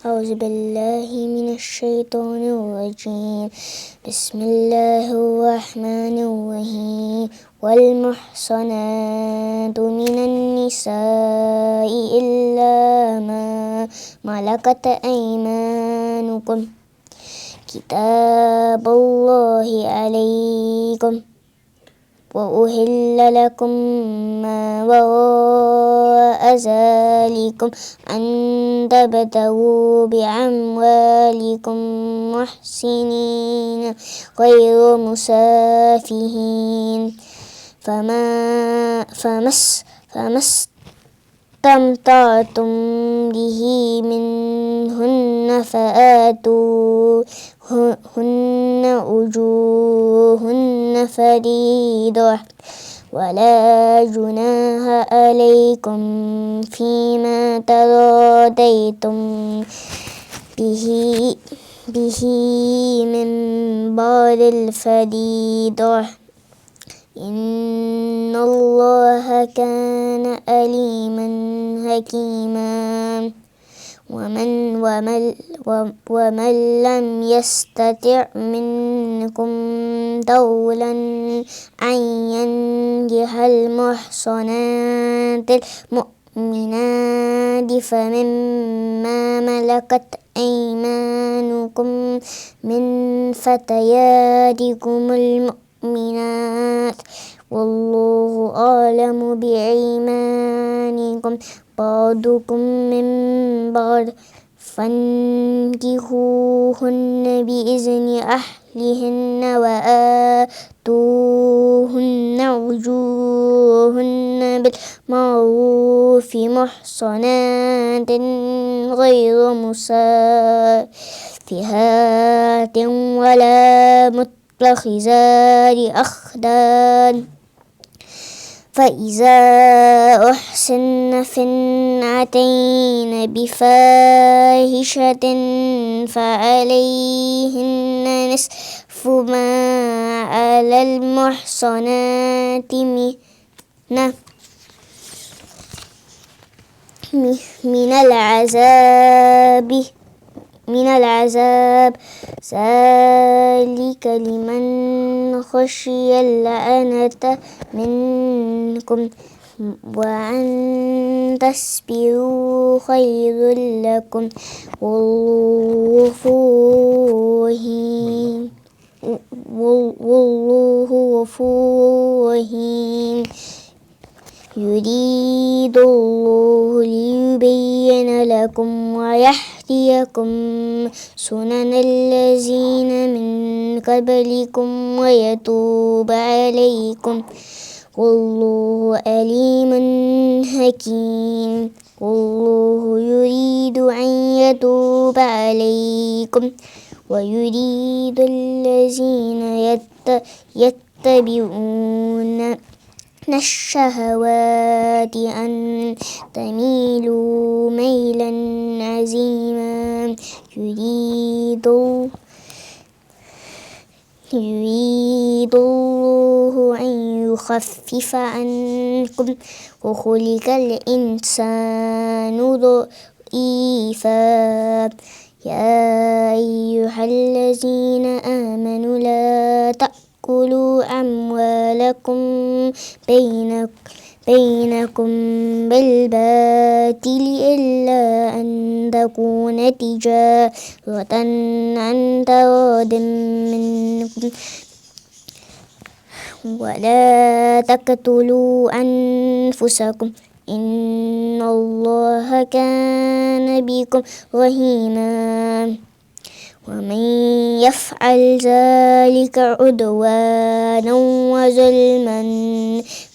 أعوذ بالله من الشيطان الرجيم. بسم الله الرحمن الرحيم. والمحصنات من النساء إلا ما ملكت أيمانكم كتاب الله عليكم وأحل لكم ما وراء ذلكم أن تبتغوا بأموالكم محسنين غير مسافحين فما استمتعتم به منهن فآتوهن أجورهن فريضة ولا جناح عليكم فيما تراضيتم به من بعد الفريضة إن الله كان عليما حكيما ومن لم يستطع منكم طولا أن ينكح المحصنات المؤمنات فمما ملكت أيمانكم من فتياتكم المؤمنات والله أعلم بإيمانكم بعضكم من بعض فانكحوهن بإذن أهلهن وآتوهن أجورهن بالمعروف محصنات غير مسافحات ولا متخذات أخدان فإذا أحسن أتين بفاحشة فعليهن نصف ما على المحصنات من العذاب ذلك لمن خشي العنة منكم وأن تصبروا خير لكم والله غفور رحيم يريد الله ليبين لكم ويهديكم سنن الذين من قبلكم ويتوب عليكم والله عليم حكيم والله يريد أن يتوب عليكم ويريد الذين يتبعون الشهوات أن تميلوا ميلا عظيما يريد الله أن يخفف عنكم وخلق الإنسان ضعيفا يا أيها الذين آمنوا لا تأكلوا أموالكم بينكم بالباطل إلا أن تكون تجارة عن تراض منكم ولا تقتلوا أنفسكم إن الله كان بكم رحيما ومن يفعل ذلك عدوانا وظلما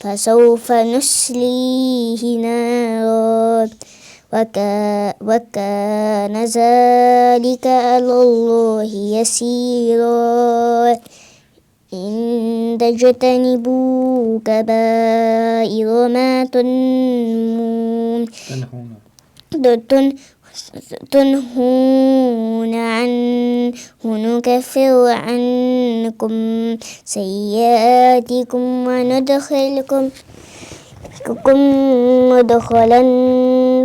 فسوف نصليه نارا وكان ذلك على الله يسيرا إن تجتنبوا كبائر ما تنهون عنه نكفر عنكم سيئاتكم وندخلكم مدخلا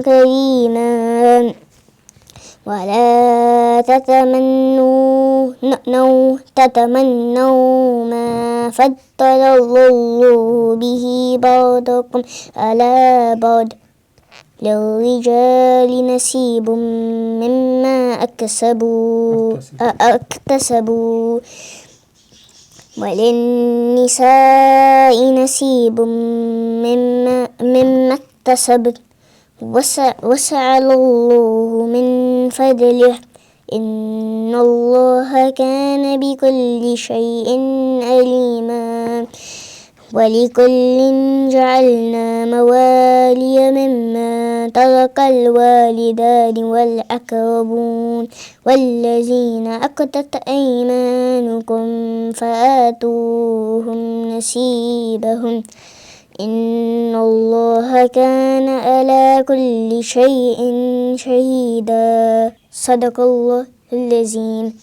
كريما ولا تتمنوا ما فضل الله به بعضكم على بعض للرجال نصيب مما اكتسبوا وللنساء نصيب مما اكتسبن وسع الله من فضله إن الله كان بكل شيء عليما ولكل جعلنا موالي مما ترك الوالدان والأقربون والذين عقدت أيمانكم فآتوهم نصيبهم إن الله كان على كل شيء شهيدا صدق الله العظيم.